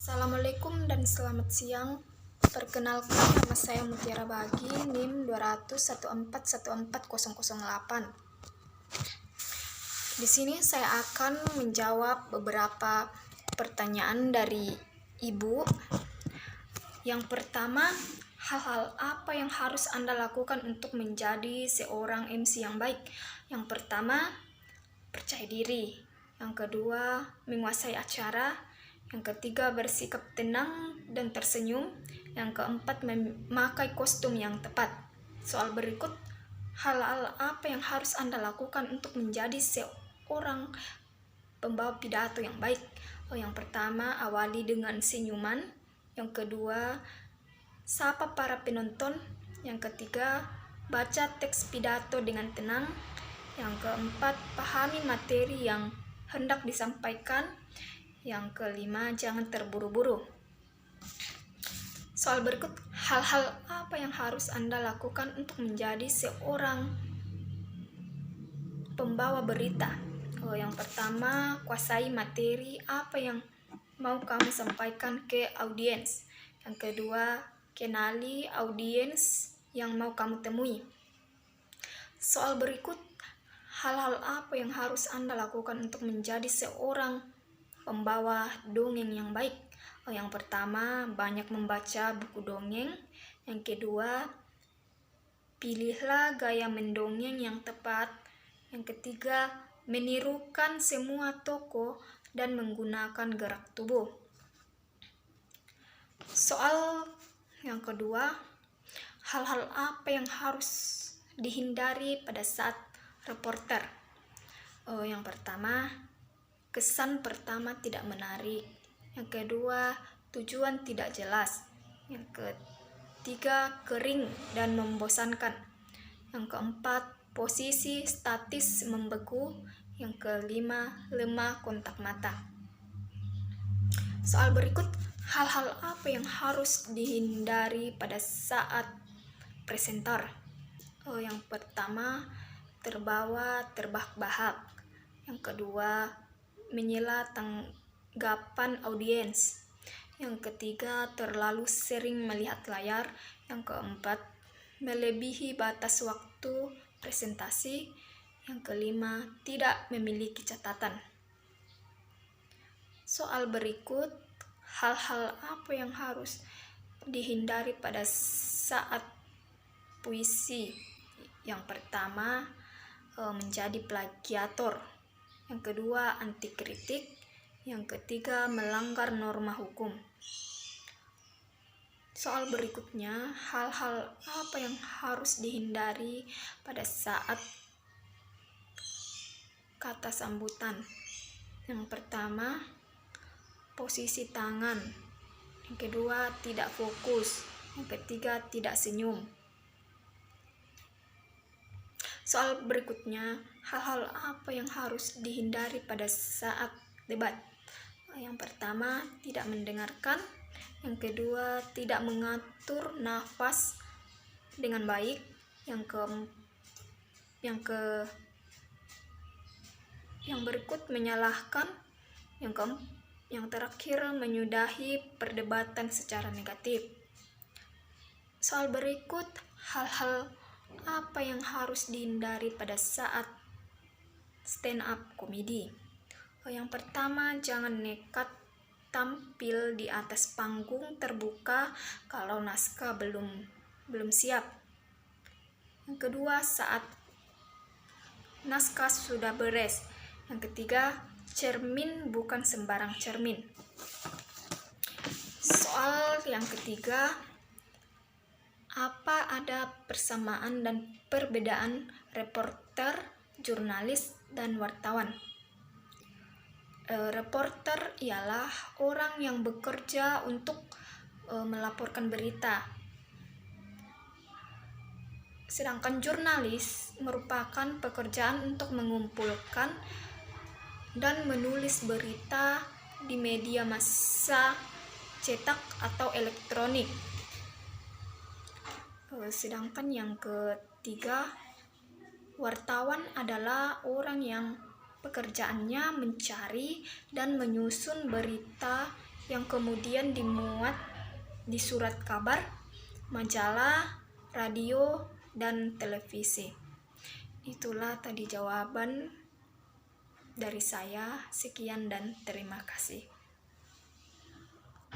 Assalamualaikum dan selamat siang. Perkenalkan, nama saya Mutiara Bagi, NIM 200141408. Di sini saya akan menjawab beberapa pertanyaan dari Ibu. Yang pertama, hal-hal apa yang harus Anda lakukan untuk menjadi seorang MC yang baik? Yang pertama, percaya diri. Yang kedua, menguasai acara. Yang ketiga, bersikap tenang dan tersenyum. Yang keempat, memakai kostum yang tepat. Soal berikut, hal-hal apa yang harus Anda lakukan untuk menjadi seorang pembawa pidato yang baik? Yang pertama, awali dengan senyuman. Yang kedua, sapa para penonton. Yang ketiga, baca teks pidato dengan tenang. Yang keempat, pahami materi yang hendak disampaikan. Yang kelima, jangan terburu-buru. Soal berikut, hal-hal apa yang harus Anda lakukan untuk menjadi seorang pembawa berita? Yang pertama, kuasai materi apa yang mau kamu sampaikan ke audiens. Yang kedua, kenali audiens yang mau kamu temui. Soal berikut, hal-hal apa yang harus Anda lakukan untuk menjadi seorang pembawa dongeng yang baik? Yang pertama, banyak membaca buku dongeng. Yang kedua, pilihlah gaya mendongeng yang tepat. Yang ketiga, menirukan semua tokoh dan menggunakan gerak tubuh. Soal yang kedua, hal-hal apa yang harus dihindari pada saat reporter? Yang pertama, kesan pertama tidak menarik. Yang kedua, tujuan tidak jelas. Yang ketiga, kering dan membosankan. Yang keempat, posisi statis membeku. Yang kelima, lemah kontak mata. Soal berikut, hal-hal apa yang harus dihindari pada saat presenter? Yang pertama, terbawa terbahak-bahak. Yang kedua, menyela tanggapan audiens. Yang ketiga, terlalu sering melihat layar. Yang keempat, melebihi batas waktu presentasi. Yang kelima, tidak memiliki catatan. Soal berikut, hal-hal apa yang harus dihindari pada saat puisi? Yang pertama, menjadi plagiator. Yang kedua, anti kritik. Yang ketiga, melanggar norma hukum. Soal berikutnya, hal-hal apa yang harus dihindari pada saat kata sambutan? Yang pertama, posisi tangan. Yang kedua, tidak fokus. Yang ketiga, tidak senyum. Soal berikutnya, hal-hal apa yang harus dihindari pada saat debat? Yang pertama, tidak mendengarkan. Yang kedua, tidak mengatur nafas dengan baik. Yang berikut menyalahkan. Yang terakhir, menyudahi perdebatan secara negatif. Soal berikut, hal-hal apa yang harus dihindari pada saat stand up komedi? Yang pertama, jangan nekat tampil di atas panggung terbuka kalau naskah belum siap. Yang kedua, saat naskah sudah beres. Yang ketiga, cermin bukan sembarang cermin. Soal yang ketiga, apa ada persamaan dan perbedaan reporter, jurnalis, dan wartawan? Reporter ialah orang yang bekerja untuk melaporkan berita. Sedangkan jurnalis merupakan pekerjaan untuk mengumpulkan dan menulis berita di media massa cetak atau elektronik. Sedangkan yang ketiga, wartawan adalah orang yang pekerjaannya mencari dan menyusun berita yang kemudian dimuat di surat kabar, majalah, radio, dan televisi. Itulah tadi jawaban dari saya. Sekian dan terima kasih.